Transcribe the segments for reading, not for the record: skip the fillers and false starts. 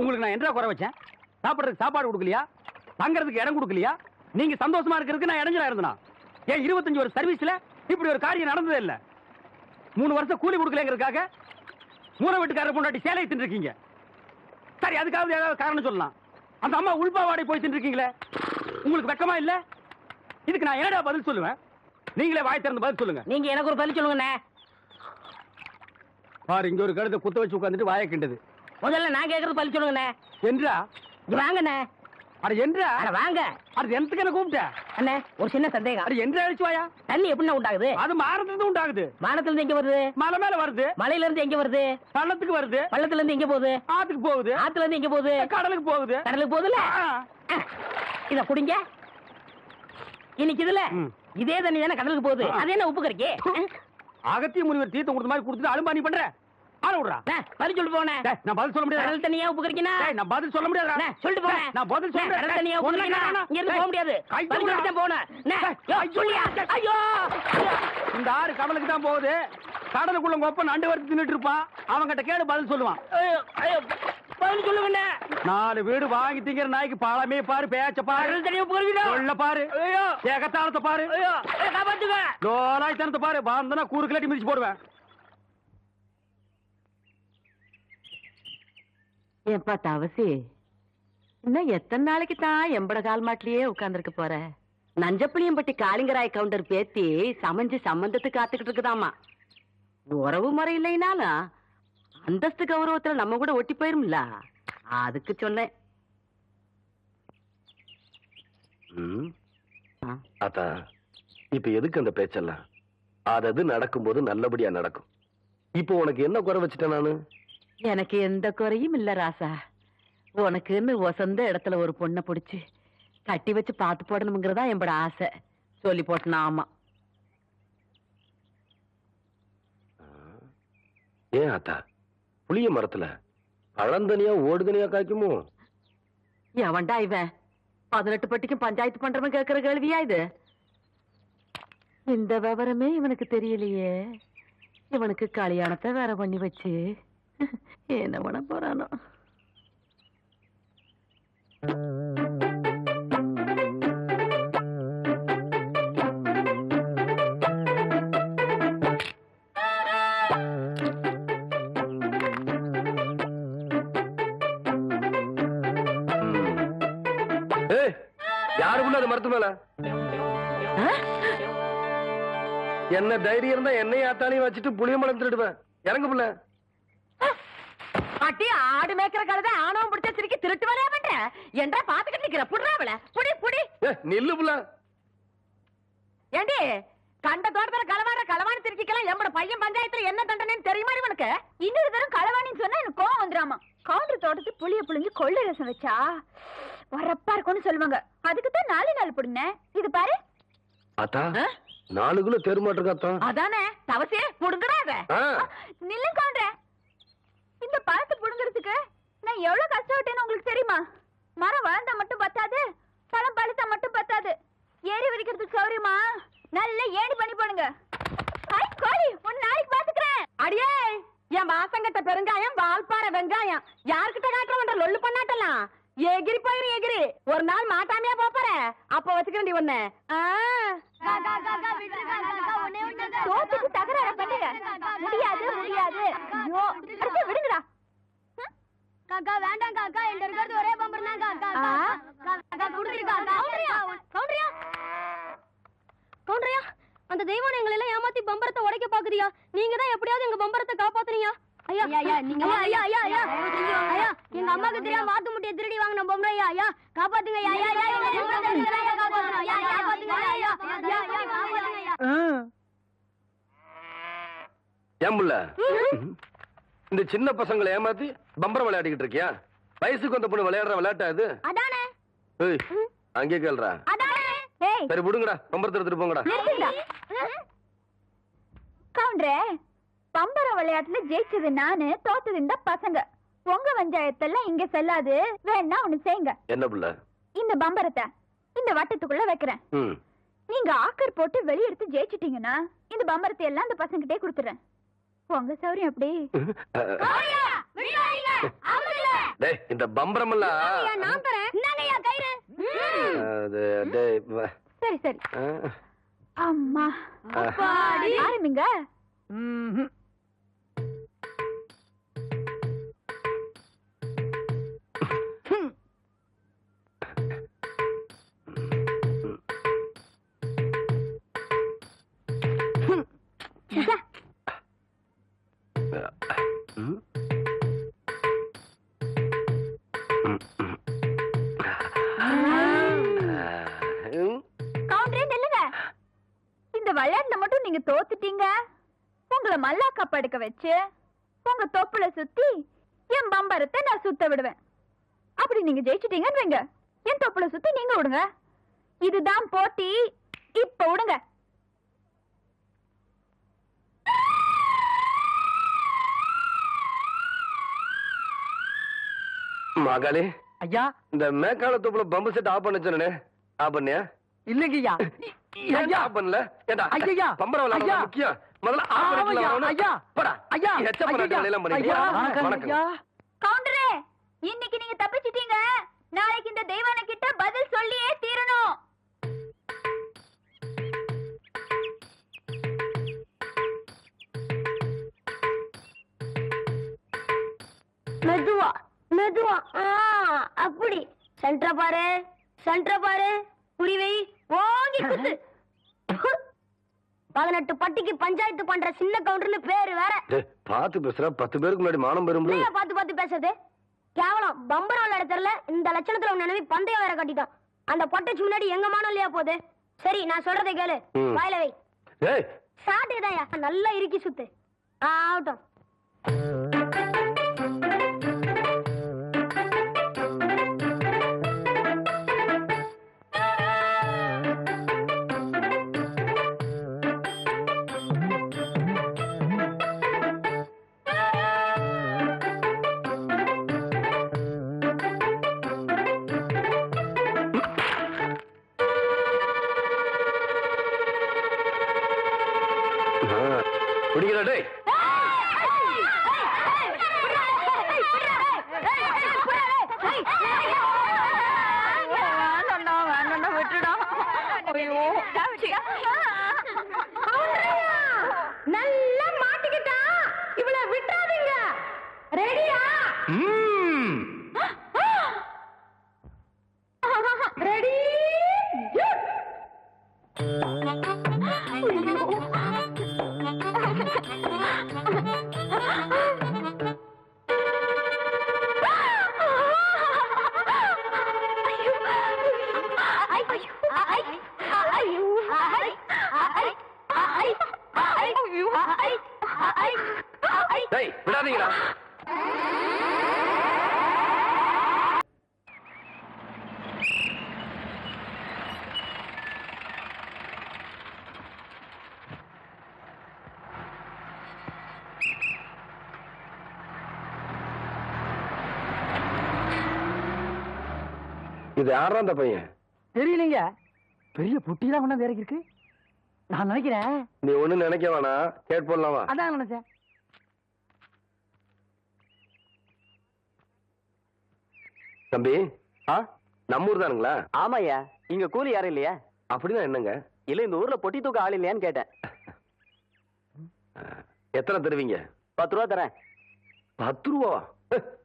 உங்களுக்கு நான் என்ன குறை வச்சேன்? சாப்பிடுறதுக்கு சாப்பாடு கொடுக்கலையா? தங்கறதுக்கு இடம் கொடுக்கலையா? நீங்க சந்தோஷமா இருக்கிறதுக்கு நான் இடைஞ்சலா இருந்தனா? ஏன் 25 வருஷம் சர்வீஸ்ல இப்படி ஒரு காரியம் நடந்ததே இல்ல. 3 வருஷம் கூலி கொடுக்கலங்கிறதுக்காக மூணு வீட்டுக்காரர் பொண்டாட்டி சேலை தின்னுருக்கீங்க. சரி, அதுக்காவது ஏதாவது காரணம் சொல்லலாம். அந்த அம்மா உள்பாவாடை போய் தின்னுருக்கீங்களே, உங்களுக்கு வெக்கமா இல்ல? இதுக்கு நான் என்னடா பதில் சொல்லுவேன்? நீங்களே வாய் திறந்து பதில் சொல்லுங்க. நீங்க எனக்கு ஒரு பதில் சொல்லுங்கண்ணே. பாரு, இங்க ஒரு கழுத்தை குத்த வச்சு உட்காந்துட்டு வாயை கிண்டது. முதல்ல நான் கேட்கறது பதில் சொல்லுங்கண்ணே. என்றா? வாங்கண்ணே. அட என்றா? அட வாங்க. அது எந்தக்கு என்ன கூப்பிட்ட? அண்ணே, ஒரு சின்ன சந்தேகம். அது என்றா அழிச்சு வாயா? தண்ணி எப்படின்னா உண்டாகுது? அது மானத்துல இருந்து உண்டாகுது. வானத்துல இருந்து எங்க வருது? மலை மேல வருது. மலையில இருந்து எங்க வருது? பள்ளத்துக்கு வருது. பள்ளத்துல இருந்து எங்க போகுது? ஆத்துக்கு போகுது. ஆத்துல இருந்து எங்க போகுது? கடலுக்கு போகுது. கடலுக்கு போகுதுல. இத குடிங்க. இன்னைக்கு இதுல இதே தண்ணி தானே கடலுக்கு போகுது. அது என்ன உப்பு கறிக்கு? அகத்திய முனிவர் தீர்த்தம் கொடுத்த மாதிரி கொடுத்துட்டு அலும்பானி பண்ற. ஆள விடுறா. பதில் சொல்லிட்டு போனே. நான் பதில் சொல்ல முடியாது. கடல் தண்ணியா உப்பு கறிக்கினா? நான் பதில் சொல்ல முடியாது. சொல்லிட்டு போனேன். நான் பதில் சொல்றேன். கடல் தண்ணியா உப்பு கறிக்கினா? இங்க இருந்து போக முடியாது. பதில் சொல்லிட்டு போனேன். சொல்லியா? ஐயோ, இந்த ஆறு கடலுக்கு தான் போகுது. கடலுக்குள்ள கொப்ப நண்டு வறுத்து தின்னுட்டு இருப்பான். அவங்கிட்ட கேடு பதில் சொல்லுவான். பதில் சொல்லுங்க. 4 வீடு வாங்கி திங்கிற நாய்க்கு பாலமே பாரு, பேச்ச பாரு, சொல்ல பாரு, ஏகத்தாளத்தை பாரு, லோலாய்த்தனத்தை பாரு. பாந்தனா கூறு கிளட்டி மிதிச்சு போடுவேன். ஏன்பா தவசி, இன்னும் எத்தனை நாளைக்கு தான் எம்பட கால் மாட்டிலேயே உட்கார்ந்துருக்க போற? நஞ்சப்புளியம்பட்டி காளிங்கராய் கவுண்டர் பேத்தி சமைஞ்சு சம்பந்தத்துக்கு காத்துக்கிட்டு இருக்குதாமா. உறவு முறை இல்லைனாலும் அந்தஸ்து கௌரவத்துல நம்ம கூட ஒட்டி போயிரும்ல, அதுக்கு சொன்னேன். அத்தா, இப்ப எதுக்கு அந்த பேச்செல்லாம்? அது நடக்கும்போது நல்லபடியா நடக்கும். இப்போ உனக்கு என்ன குறை வச்சுட்டேன் நானு? எனக்கு எந்த குறையும் இல்ல ராசா. உனக்குன்னு சொந்த இடத்துல ஒரு பொண்ணை பிடிச்சு கட்டி வச்சு பார்த்து போடணுங்கிறதா என்னோட ஆசை. சொல்லி போட்டனா? ஆமா. ஏன் அத்தா, புளிய மரத்துல பழந்தனியா ஓடுதனியா காய்க்குமோ? எவன்டா இவன் 18 பட்டிக்கும் பஞ்சாயத்து பண்றவன் கேட்கிற கேள்வியா இது? இந்த விவரமே இவனுக்கு தெரியலையே. இவனுக்கு கல்யாணத்தை வேற பண்ணி வச்சு என்ன பண்ண போறானோ? யாருக்குள்ள அது மரத்து மேல என்ன தைரியம் இருந்தா என்னையும் ஆத்தாலையும் வச்சுட்டு புளிய மரம் திருடுவேன். இறங்கு புள்ள. அட்டி ஆடு மேய்க்கிற கழுதை ஆணவம் பிடிச்ச சிரிக்கி திருட்டு வரையா பண்ற? என்றா பாத்துக்கிட்டு நிக்கிற? புடுறாவல புடி புடி. நில்லு புள்ள. ஏண்டி, கண்ட தோட்டத்துல களவாணி திருச்சிக்கலாம் எம்மட பையன் பஞ்சாயத்துல என்ன தண்டனைன்னு தெரியுமா இவனுக்கு? இன்னொரு தரம் களவாணின்னு சொன்னா எனக்கு கோவம் வந்துடாமா. கவுண்டர் தோட்டத்து புளிய புளிஞ்சு கொள்ளை ரசம் வச்சா வரப்பா இருக்கும்னு சொல்லுவாங்க. அதுக்குதான் 4 நாள் புடுங்க. இது பாரு அத்தா, 4 கிலோ தெருமாட்டிருக்கா? அதானே தவசே புடுங்கடாத. நில்லு கவுண்டர். இந்த பழத்தை புடுங்கிறதுக்கு நான் எவ்வளவு கஷ்டப்பட்டேன்னு உங்களுக்கு தெரியுமா? மரம் வளர்ந்தா மட்டும் பத்தாது, பழம் பழுத்தா மட்டும் பத்தாது. ஏறி வரைக்கிறதுக்கு சௌரியமா நல்ல ஏணி பண்ணி போடுங்க. கோழி, ஒரு நாளைக்கு பாத்துக்கிறேன். அடியே, என் வாசங்கட்ட பெருங்காயம், வால்பாறை வெங்காயம் யாருக்கிட்ட காட்டுறவன் லொல்லு பண்ணாட்டலாம். எகிரி போயிரு எகிரி. ஒரு நாள் மாட்டாமையா போற. அப்ப வச்சுக்கிறேன் ஒண்ணு. தோத்துக்கு தகராறு பண்ணுங்க. முடியாது முடியாது. ஐயோ, அடுத்து விடுங்கடா. காக்கா வேண்டாம் காக்கா, என்கிட்ட இருக்கிறது ஒரே பம்பர் தான் காக்கா. காக்கா குடுத்துருக்கா. கவுண்டரியா கவுண்டரியா, அந்த தெய்வம் எங்களை எல்லாம் ஏமாத்தி பம்பரத்தை உடைக்க பாக்குறியா? நீங்க தான் எப்படியாவது எங்க பம்பரத்தை காப்பாத்துறீங்க. ஐயா ஐயா நீங்க ஐயா ஐயா ஐயா ஐயா, எங்க அம்மாக்கு தெரியாம வாத்து முட்டைய திருடி வாங்கின பொம்பளை. ஐயா ஐயா காப்பாத்துங்க. ஐயா ஐயா ஐயா காப்பாத்துங்க. ஐயா காப்பாத்துங்க. ஐயா ஐயா காப்பாத்துங்க. ஐயா ஏன் புள்ள, இந்த சின்ன பசங்களை ஏமாத்தி பம்பரம் விளையாடிக்கிட்டு இருக்கியா? வயசுக்கு வந்த பொண்ணு விளையாடுற விளையாட்டா இது? அதானே. ஏய், அங்கே கேள்றா. அதானே. ஏய், சரி விடுங்கடா, பம்பரத்தை எடுத்துட்டு போங்கடா. கவுண்டரே, பம்பர விளையாட்டுல ஜெயிச்சது நானு, தோத்தது இந்த பசங்க. உங்க பஞ்சாயத்தெல்லாம் இங்க செல்லாது. வேணா ஒண்ணு செய்யுங்க. என்ன புள்ள? இந்த பம்பரத்தை இந்த வட்டத்துக்குள்ள வைக்கிறேன். நீங்க ஆக்கர் போட்டு வெளியெடுத்து ஜெயிச்சிட்டீங்கன்னா இந்த பம்பரத்தை எல்லாம் இந்த பசங்கிட்டே கொடுத்துறேன். உங்க சௌரியம் அப்படி டேய் இந்த பம்பரம் எல்லாம் நான் தரேன். இந்தாங்கய்யா கயிறு. சரி சரி. அம்மா அப்பாடி ஆரம்பிங்க. விளையாட்டுல மட்டும் நீங்க தோத்துட்டீங்க. உங்களை மல்லாக்கா படுக்க வச்சு உங்க தொப்புல சுத்தி என் பம்பரத்தை நான் சுத்த விடுவேன். அப்படி நீங்க ஜெயிச்சிட்டீங்கன்னு வைங்க, என் தொப்புல சுத்தி நீங்க விடுங்க. இதுதான் போட்டி. இப்ப விடுங்க. மகளே ஐயா, இந்த மேக்கால தொப்புல பம்பு செட் ஆஃப் பண்ண சொன்னே, ஆஃப் பண்ணியா? இல்லைங்கய்யா. ஐயா பண்ணல. ஏண்டா ஐயா பம்பர விளையாட முக்கியம். முதல்ல ஆஃப் பண்ணிடலாம். ஐயா போடா. ஐயா எச்ச பண்ண எல்லாம் பண்ணி. வணக்கம். கவுண்டரே, இன்னைக்கு நீங்க தப்பிச்சிட்டீங்க. நாளைக்கு இந்த தெய்வான கிட்ட பதில் சொல்லியே தீரணும். மெதுவா மெதுவா. அப்படி சென்டர பாரு, சென்டர பாரு. புரிவை ஓங்கி குத்து. 18 பட்டிக்கு பஞ்சாயத்து பண்ற சின்ன கவுண்டர்னு பேரு வேற. பாத்து பேசுற. 10 பேருக்கு முன்னாடி மானம் பெறும். பாத்து பாத்து பேசுறது கேவலம். பம்பரம் விளையாட தெரியல. இந்த லட்சணத்துல உன் நினைவு பந்தயம் வேற கட்டிட்டான். அந்த பொட்டைச்சு முன்னாடி எங்க மானம் இல்லையா போகுது. சரி, நான் சொல்றதை கேளு. வாயில வை. சாட்டுதாயா நல்லா இறுக்கி சுத்து. ஆகட்டும். குடிக்கிறா. நல்லா மாட்டிக்கிட்டா. இவள விட்டாதீங்க. ரெடியா? ரெடி. விடாதீங்களா? இது யாரா அந்த பையன்? தெரியலங்க. பெரிய புட்டிலாம் கொண்டாந்து இறக்கி இருக்கு. நான் நினைக்கிறேன். நீ ஒண்ணு நினைக்க வேணாம். கேட் போடலாமா? அதான் நினைச்சேன். தம்பி, நம்ம ஊர் தானுங்களா? ஆமாய்யா. இங்க கூலி யாரும் இல்லையா? அப்படின்னா என்னங்க? இல்ல, இந்த ஊர்ல பொட்டி தூக்க ஆள் இல்லையான்னு கேட்டேன். எத்தனை தருவீங்க? 10 ரூபா தரேன். 10 ரூபா?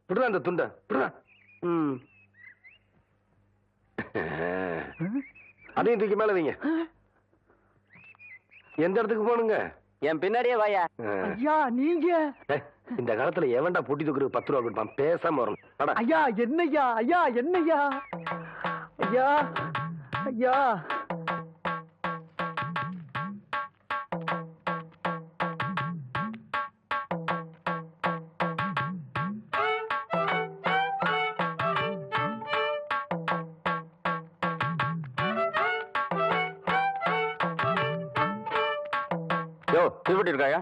விடுறா அந்த துண்டை. அதையும் தூக்கி மேல வைங்க. எந்த இடத்துக்கு போனுங்க? என் பின்னாடியே வாயா. ஐயா, நீங்க இந்த காலத்துல எவன்டா பொட்டி தூக்குறது 10 ரூபா கொடுப்பான்? பேசாம வரணும். ஐயா என்னய்யா? ஐயா என்னய்யா? ஐயா ஐயா. யோ, திருப்பட்டி இருக்காயா?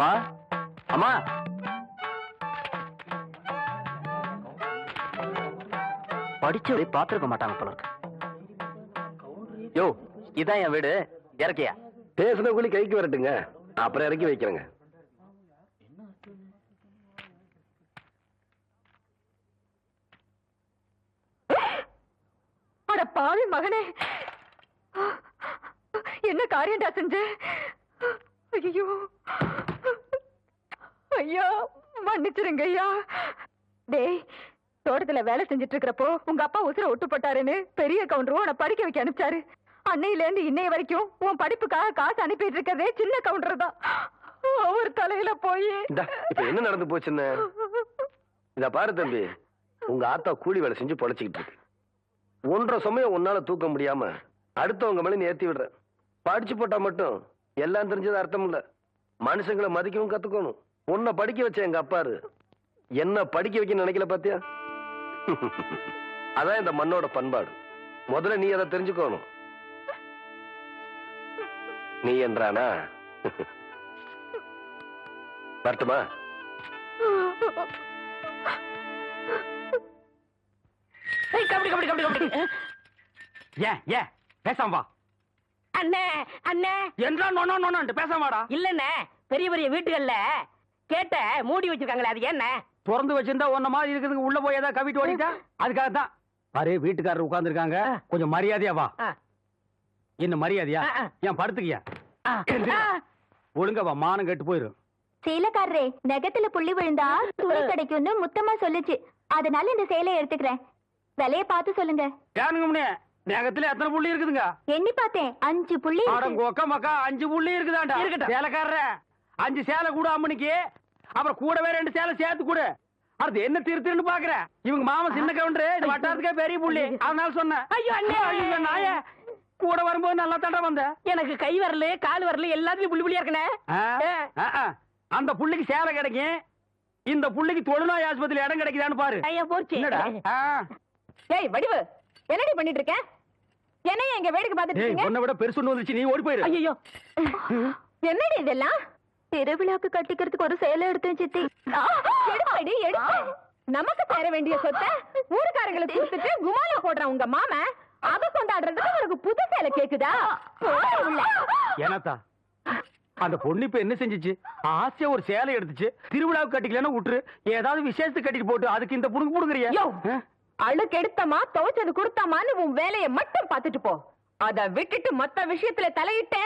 அம்மா அம்மா படிச்சவரை பாத்துருக்க மாட்டாங்க போல இருக்கு. யோ, இதான் என் வீடு, இறக்கியா? பேசுன கூலி கைக்கு வரட்டுங்க, அப்புறம் இறக்கி வைக்கிறேங்க. அட பாவி மகனே, என்ன காரியம்டா செஞ்ச? ஐயோ ஐயா, மன்னிச்சிருங்க ஐயா. டேய், தோட்டத்துல வேலை செஞ்சுட்டு இருக்கிறப்போ உங்க அப்பா உசுர விட்டு போட்டாருன்னு பெரிய கவுண்டரும் உன்னை படிக்க வைக்க அனுப்பிச்சாரு. அன்னையில இருந்து இன்னைய வரைக்கும் உன் படிப்புக்காக காசு அனுப்பிட்டு இருக்கிறதே சின்ன கவுண்டர் தான். அவர் தலையில போய் இப்ப என்ன நடந்து போச்சுன்னு இத பாரு தம்பி. உங்க ஆத்தா கூலி வேலை செஞ்சு பொழைச்சிக்கிட்டு இருக்கு. 1.5 சமயம் உன்னால தூக்க முடியாம அடுத்தவங்க மேல நீ ஏத்தி விடுற. படிச்சு போட்டா மட்டும் எல்லாம் தெரிஞ்சது அர்த்தம் இல்ல. மனுஷங்களை மதிக்கவும் கத்துக்கணும். உன்னை படிக்க வச்ச எங்க அப்பாரு என்ன படிக்க வைக்க நினைக்கல பாத்தியா? அதான் இந்த மண்ணோட பண்பாடு. முதல்ல நீ அதை தெரிஞ்சுக்கணும். நீ என்றானா வரட்டுமா? ஏன் பேசாம வா. அண்ணே அண்ணே என்றா நோனோ நோனோன்ட்டு பேசாம வாடா. இல்லண்ணே, பெரிய பெரிய வீட்டுகள்ல கேட்ட மூடி வச்சிருக்காங்களே, அது என்ன? திறந்து வச்சிருந்தா ஒன்ன மாதிரி இருக்குதுங்க, உள்ள போய் ஏதாவது கவிட்டு ஓடிட்டா அதுக்காக தான். பாரு, வீட்டுக்காரர் உட்கார்ந்து இருக்காங்க, கொஞ்சம் மரியாதையா வா. இன்னும் மரியாதையா? ஏன் படுத்துக்கியா? ஒழுங்க வா, மானம் கெட்டு போயிரும். சேலைக்காரரே, நெகத்துல புள்ளி விழுந்தா துணி கிடைக்கும்னு முத்தமா சொல்லுச்சு. அதனால இந்த சேலையை எடுத்துக்கிறேன். விலைய பார்த்து சொல்லுங்க. ஏனுங்க முன்னே, நகத்துல எத்தனை புள்ளி இருக்குதுங்க? எண்ணி பார்த்தேன், 5 புள்ளி. கொக்க மக்கா 5 புள்ளி இருக்குதாண்டா. இருக்கட்டும் சேலைக்காரர, 5 சேலை கூட அம்மனிக்கு, அப்புறம் கூடவே 2 சேலை சேர்த்து கூட. அது என்ன திருத்துன்னு பாக்குற? இவங்க மாமா சின்ன கவுண்டரு, இந்த வட்டாரத்துக்கே பெரிய புள்ளி, அதனால சொன்னேன். ஐயோ அண்ணே, ஐயோ நாய, கூட வரும்போது நல்லா தண்டா வந்த. எனக்கு கை வரல கால் வரல எல்லாத்துலயும் புள்ளி புள்ளியா இருக்கனே. அந்த புள்ளிக்கு சேலை கிடைக்கும், இந்த புள்ளிக்கு தொழுநோய் ஆஸ்பத்திரியில இடம் கிடைக்குதான்னு பாரு. ஐயா போச்சு. என்னடா? ஏய் வடிவு, என்னடி பண்ணிட்டு இருக்க? என்னைய எங்க வேடிக்கை பார்த்துட்டு இருக்கீங்க? உன்னை விட பெருசு ஒண்ணு வந்துச்சு, நீ ஓடி போயிரு. ஐயோ, என்னடி இதெல்லாம்? திருவிழாக்கு கட்டிக்கிறதுக்கு ஒரு சேலை எடுத்தேன் சித்தி. எடுப்படி எடுத்து. நமக்கு தர வேண்டிய சொத்தை ஊருக்காரங்களுக்கு கொடுத்துட்டு குமால போடுறான் உங்க மாமா. அத கொண்டாடுறதுக்கு உனக்கு புது சேலை கேக்குதா? ஏனாத்தா, அந்த பொண்ணு இப்ப என்ன செஞ்சுச்சு? ஆசையா ஒரு சேலை எடுத்துச்சு, திருவிழாவுக்கு கட்டிக்கலன்னா விட்டுரு, ஏதாவது விசேஷத்துக்கு கட்டிட்டு போட்டு அதுக்கு இந்த புடுங்க புடுங்குறியா? அழுக்கு எடுத்தமா துவைச்சது கொடுத்தாமான்னு உன் வேலையை மட்டும் பார்த்துட்டு போ. அத விட்டுட்டு மத்த விஷயத்துல தலையிட்ட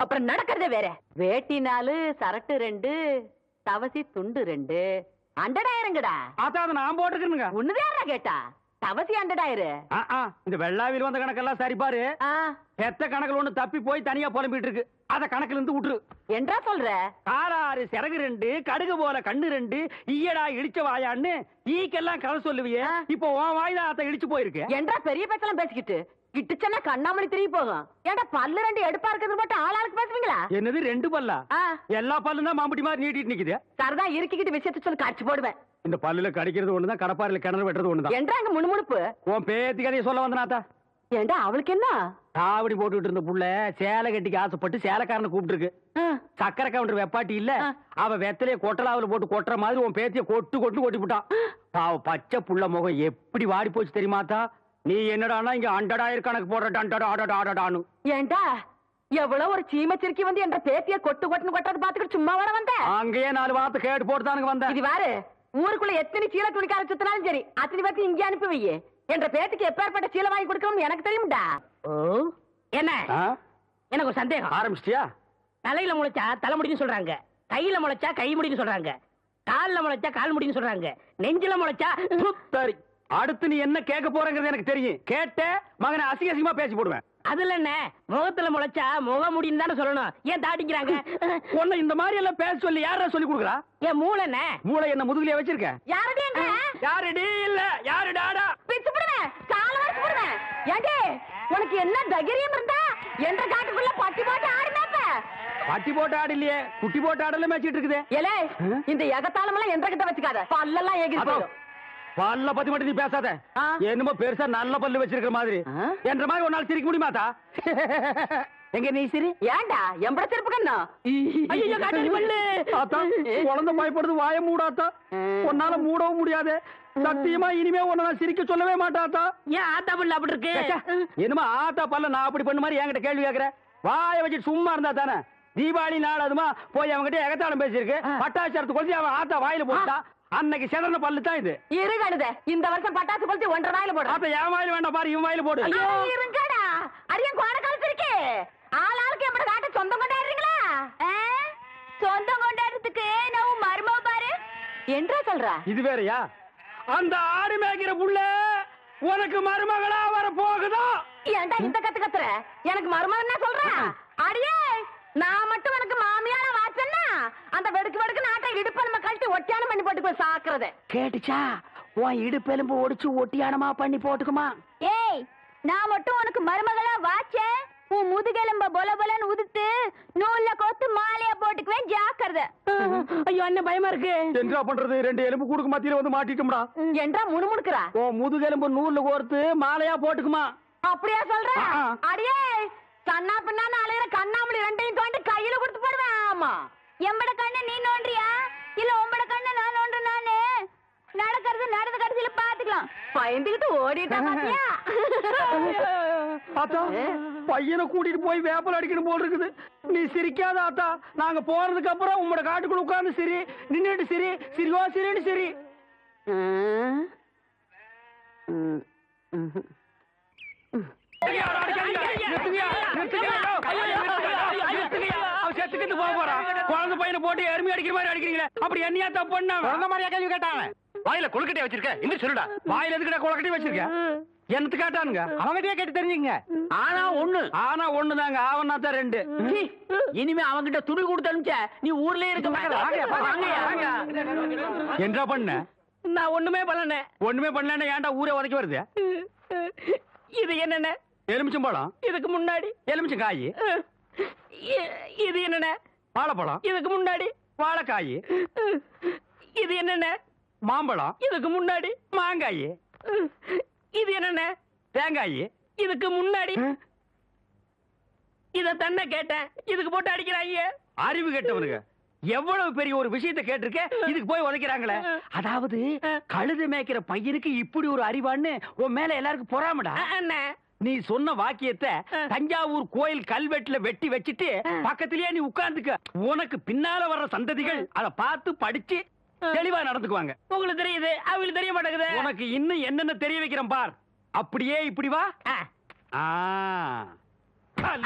அப்புறம் நடக்கிறதே வேற. வேட்டி 4, சரட்டு 2, தவசி துண்டு 2, அண்டடாயிரங்கடா. அதான் அதை நான் போட்டுக்கிறேனுங்க. ஒண்ணுதாரா கேட்டா? தவசி அண்டடாயிரு. இந்த வெள்ளாவில் வந்த கணக்கெல்லாம் சரி பாரு. எத்த கணக்குல ஒண்ணு தப்பி போய் தனியா புலம்பிட்டு இருக்கு, அத கணக்குல இருந்து விட்டுரு. என்றா சொல்ற? காராறு சிறகு 2, கடுகு போல கண்ணு 2, ஈயடா இடிச்ச வாயான்னு ஈக்கெல்லாம் கதை சொல்லுவியே. இப்போ உன் வாய்தான் அத இடிச்சு போயிருக்கு. என்றா பெரிய பேச்செல்லாம் பேசிக்கிட்டு கிட்டுச்சன்னா கண்ணாமணி திரும்பி போகும். ஏன்டா பல்லு 2 எடுப்பா இருக்கிறது மட்டும் ஆளாளுக்கு பேசுவீங்களா? என்னது 2 பல்லா? எல்லா பல்லும் தான் மாம்பட்டி மாதிரி நீட்டிட்டு நிக்குது. சரதா இருக்கிக்கிட்டு விஷயத்தை சொல்லி காட்சி போடுவேன். இந்த பல்லுல கடிக்கிறது ஒண்ணுதான், கடப்பாறையில கிணறு வெட்டுறது ஒண்ணுதான். என்றாங்க முணுமுணுப்பு. உன் பேத்தி கதையை சொல்ல வந்தனாத்தா. ஏண்டா அவளுக்கு என்ன? காவடி போட்டுட்டு இருந்த புள்ள சேலை கட்டிக்கு ஆசைப்பட்டு சேலைக்காரனை கூப்பிட்டு இருக்கு. சக்கரை கவுண்டர் வெப்பாட்டி இல்ல, அவ வெத்தலைய கொட்டலாவில போட்டு கொட்டுற மாதிரி உன் பேத்திய கொட்டு கொட்டு கொட்டி விட்டான். அவ பச்சை புள்ள முகம் எப்படி வாடி போச்சு தெரியுமாத்தா? நீ என்னடானா இங்க அண்டடாயிரம் கணக்கு போடுறான்னு. ஏண்டா எவ்வளவு ஒரு சீமச்சிருக்கி வந்து என்ற பேத்திய கொட்டு கொட்டுன்னு கொட்டது பாத்துக்கிட்டு சும்மா வர வந்த? அங்கேயே 4 வார்த்தை கேட்டு போட்டுதானுங்க வந்த. இது வாரு, ஊருக்குள்ள எத்தனை சீலை துணிக்கார சுத்தினாலும் சரி, அத்தனை பேர்த்து இங்கே அனுப்பி வையே. என்ற பேத்துக்கு எப்பேற்பட்ட சீலை வாங்கி கொடுக்கணும் எனக்கு தெரியும்டா. என்ன எனக்கு ஒரு சந்தேகம். ஆரம்பிச்சிட்டியா? தலையில முளைச்சா தலைமுடின்னு சொல்றாங்க, கையில முளைச்சா கை முடின்னு சொல்றாங்க, கால்ல முளைச்சா கால் முடின்னு சொல்றாங்க, நெஞ்சில முளைச்சா. சரி, அடுத்து நீ என்ன கேட்க போறங்கிறது எனக்கு தெரியும். கேட்ட மகனை அசிங்க அசிங்கமா பேசி போடுவேன். அதுல என்ன, முகத்துல முளைச்சா முக முடின்னு தானே சொல்லணும். ஏன் தாட்டிக்கிறாங்க? உன்னை இந்த மாதிரி எல்லாம் பேச சொல்லி யாரா சொல்லி கொடுக்குறா? என் மூளை என்ன? மூளை என்ன முதுகுலயே வச்சிருக்க? யாரடி அங்க? யாருடி இல்ல யாருடாடா? பிச்சு போடுவேன், கால வரைக்கும் போடுவேன். ஏண்டே உனக்கு என்ன தைரியம் இருந்தா என்ற காட்டுக்குள்ள பட்டி போட்டு ஆடுனாப்ப? பட்டி போட்டு ஆடு இல்லையே, குட்டி போட்டு ஆடல மேய்ச்சிட்டு இருக்குது. ஏலே, இந்த எகத்தாளம் எல்லாம் என்ற கிட்ட வச்சுக்காத, பல்லெல்லாம் ஏகி போயிடும். பல்ல பத்தி மட்டும் நீ பேசாத. என்னமோ பெருசா நல்ல பல்லு வச்சிருக்கிற மாதிரி. என்ற மாதிரி ஒரு நாள் சிரிக்க முடியுமாத்தா? எங்க நீ சிரி ஏண்டா எம்பட திருப்பு கண்ணா ஐயோ காட்டாடி பல்லு ஆத்தா குழந்தை பயப்படுது வாய மூடாத்தா உன்னால மூடவும் முடியாது சத்தியமா இனிமே உன்னை நான் சிரிக்க சொல்லவே மாட்டாத்தா ஏன் ஆத்தா பல்லு அப்படி இருக்கு என்னமா ஆத்தா பல்ல நான் அப்படி பண்ண மாதிரி என்கிட்ட கேள்வி கேக்குற வாய வச்சுட்டு சும்மா இருந்தா தானே தீபாவளி நாள் அதுமா போய் அவன்கிட்ட எகத்தாளம் பேசியிருக்கு பட்டாசரத்து கொளுத்தி அவன் ஆத்தா வாயில போட்டா அன்னைக்கு செதறன பல்லு தான் இது இருகழுத இந்த வருஷம் பட்டாசு கொளுத்தி 1.5 வாயில போடு ஆத்தா என் வாயில வேண்டாம் பாரு இவன் வாயில போடு இருங்கடா அடியன் கோண காலத்து இருக்கே ஆளாளுக்கு எப்படி காட்ட சொந்தம் கொண்டாடுறீங்களா சொந்தம் கொண்டாடுறதுக்கு நான் மருமக பாரு என்றா சொல்ற இது வேறயா அந்த ஆடு மேய்க்கிற புள்ள உனக்கு மருமகளா வர போகுதா ஏன்டா இந்த கத்து கத்துற எனக்கு மருமகன் என்ன சொல்ற அடியே நான் மட்டும் எனக்கு மாமியார வாச்சன்னா அந்த வெடுக்கு வெடுக்கு நாட்டை இடுப்பு நம்ம கழட்டி ஒட்டியானம் பண்ணி போட்டு போய் சாக்குறது கேட்டுச்சா உன் இடுப்பெலும்பு ஒடிச்சு ஒட்டியானமா பண்ணி போட்டுக்குமா ஏய் நான் மட்டும் உனக்கு மருமகளா வாச்சேன் உன் முதுகெலும்ப பொல பொலன்னு உதுத்து நூல்ல கோத்து மாலையா போட்டுக்குவேன் ஜாக்கிரதை ஐயோ அண்ணன் பயமா இருக்கு என்ன பண்றது 2 எலும்பு கூடுக்கு மத்தியில வந்து மாட்டிட்டோம்டா என்றா முணுமுணுக்குறா உன் முதுகெலும்பு நூல்ல கோர்த்து மாலையா போட்டுக்குமா அப்படியா சொல்ற ஆ. அடியே கண்ணா பின்னான்னு அலையிற கண்ணாமணி ரெண்டையும் தோண்டி கையில கொடுத்து போடுவேன் ஆமா எம்பட கண்ணை நீ நோண்டியா இல்ல உம்பட கண்ணை நான் நோண்டு நானு நடக்கிறது நடந்த கடைசியில பாத்துக்கலாம் பயந்துகிட்டு ஓடிட்டா பாத்தியா ஆத்தா பையனை கூட்டிட்டு போய் வேப்பல் அடிக்கணும் போல் இருக்குது நீ சிரிக்காத ஆத்தா நாங்க போறதுக்கு அப்புறம் உங்களோட காட்டுக்குள்ள உட்கார்ந்து சிரி நின்னுட்டு சிரி சிரிவா சிரின்னு சிரி குழந்தை பையனை போட்டு எருமை அடிக்கிற மாதிரி அடிக்கிறீங்களே அப்படி என்னையா தப்பு பண்ண குழந்தை மாதிரியா கேள்வி கேட்டாங்க வாயில கொழுக்கட்டை வச்சிருக்க இன்னும் சொல்லுடா வாயில எதுக்குடா கொழுக்கட்டை வச்சிருக்க என்னத்து கேட்டானுங்க அவங்ககிட்டயே கேட்டு தெரிஞ்சுங்க ஆனா ஒண்ணுதாங்க ஆவனா தான் 2 இனிமே அவங்கிட்ட துணி கொடுத்து அனுப்பிச்ச நீ ஊர்லயே இருக்க மாட்டே என்ன பண்ண நான் ஒண்ணுமே பண்ணல ஒண்ணுமே பண்ணலன்னா ஏன்டா ஊரே உதைக்க வருது இது என்னென்ன எலுமிச்சம்பழம் இதுக்கு முன்னாடி எலுமிச்சம் காய் இது என்னென்ன வாழைப்பழம் இதுக்கு முன்னாடி வாழைக்காய் இது என்னென்ன மாம்பழம் இதுக்கு முன்னாடி மாங்காய் இது என்னென்ன தேங்காய் இதுக்கு முன்னாடி இத தன்னை கேட்டேன் இதுக்கு போட்டு அடிக்கிறாங்க அறிவு கெட்டவனுங்க எவ்வளவு பெரிய ஒரு விஷயத்தை கேட்டிருக்க இதுக்கு போய் உதைக்கிறாங்களே அதாவது கழுது மேய்க்கிற பையனுக்கு இப்படி ஒரு அறிவான்னு உன் மேல எல்லாருக்கும் பொறாமடா அண்ணே நீ சொன்ன வாக்கியத்தை தஞ்சாவூர் கோயில் கல்வெட்டுல வெட்டி வச்சிட்டு பக்கத்திலேயே நீ உட்கார்ந்துக்க உனக்கு பின்னால வர்ற சந்ததிகள் அதை பார்த்து படிச்சு தெளிவா நடந்துக்குவாங்க உங்களுக்கு தெரியுது அவங்களுக்கு தெரிய மாட்டேங்குது உனக்கு இன்னும் என்னென்ன தெரிய வைக்கிறேன் பார் அப்படியே இப்படி வா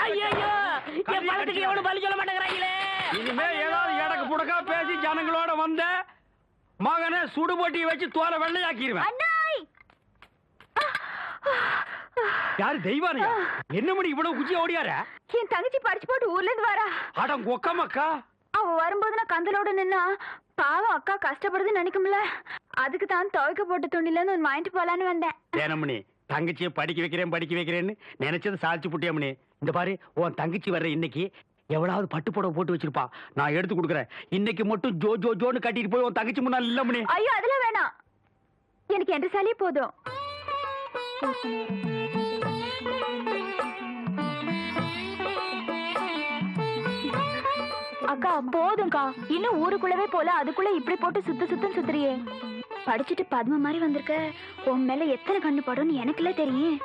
ஐயோ என் பணத்துக்கு எவ்வளவு பலி சொல்ல மாட்டேங்கிறாங்களே இனிமே ஏதாவது எடக்கு புடக்கா பேசி ஜனங்களோட வந்த மகனை சுடுபொட்டி வச்சு தோலை வெள்ளையாக்கிடுவேன் அண்ணாய் யாரு தெய்வானையா என்ன மணி இவ்வளவு குச்சி ஓடியார என் தங்கச்சி படிச்சு போட்டு ஊர்ல இருந்து வரா அடம் கொக்கமக்கா அவ வரும்போது நான் கந்தலோட நின்னா பாவம் அக்கா கஷ்டப்படுதுன்னு நினைக்கும்ல அதுக்கு தான் துவைக்க போட்ட துணில இருந்து ஒன்னு வாங்கிட்டு போலான்னு வந்தேன் ஏனமணி தங்கச்சியை படிக்க வைக்கிறேன்னு நினைச்சது சாதிச்சு புட்டியமணி இந்த பாரு உன் தங்கச்சி வர்ற இன்னைக்கு எவ்வளவு பட்டு புடவை போட்டு வச்சிருப்பா நான் எடுத்து கொடுக்குறேன் இன்னைக்கு மட்டும் ஜோ ஜோ ஜோன்னு கட்டிட்டு போய் உன் தங்கச்சி முன்னாள் இல்லமணி ஐயோ அதெல்லாம் வேணாம் எனக்கு என்ற சாலியே போதும் அக்கா போதும்க்கா இன்னும் ஊருக்குள்ளவே போல அதுக்குள்ள இப்படி போட்டு சுத்தம் சுத்துறியே படிச்சுட்டு பத்ம மாதிரி வந்திருக்க உன் மேல எத்தனை கண்ணு படும்னு எனக்குள்ள தெரியும்